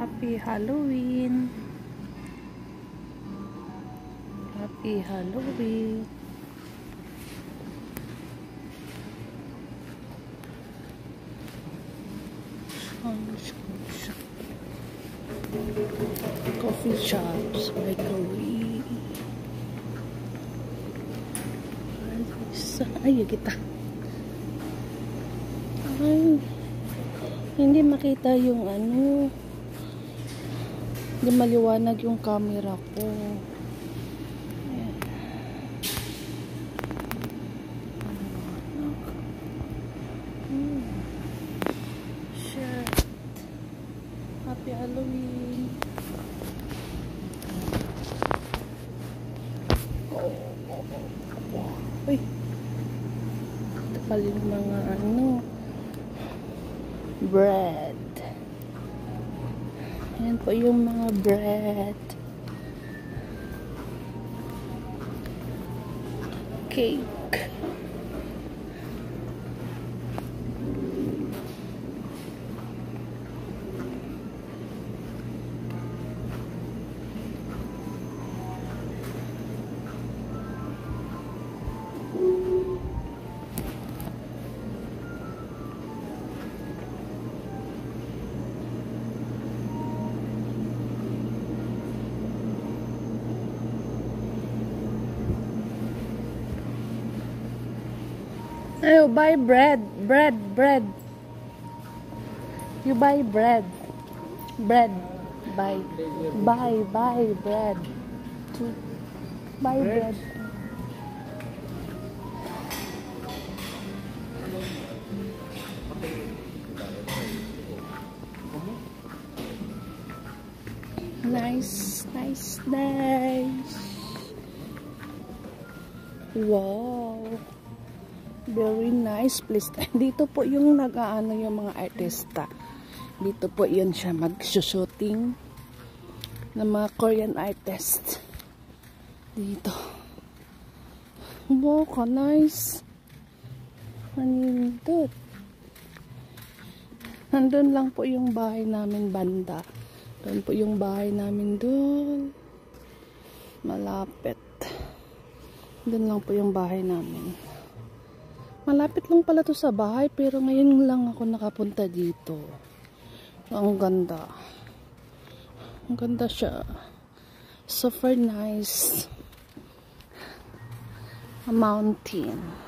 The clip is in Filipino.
Happy Halloween. Happy Halloween. Coffee shops, bakery. Ay, kita. Ay, hindi makita yung ano. Hindi maliwanag yung camera ko. Ayan. Shit. Happy Halloween. Uy. Ito pala yung mga ano. Bread. Ayan po yung mga bread. Cake. Oh, buy bread. Bread. You buy bread. Bread. Buy bread. Buy bread. Nice. Wow. Very nice place. Dito po yung nag-aano yung mga artista. Dito po yun siya mag-shooting ng mga Korean artist. Dito. Wow, ka nice. Nandun. Nandun lang po yung bahay namin banda. Doon po yung bahay namin doon. Malapit. Doon lang po yung bahay namin. Malapit lang pala to sa bahay, pero ngayon lang ako nakapunta dito. Ang ganda. Ang ganda siya. Super nice. A mountain.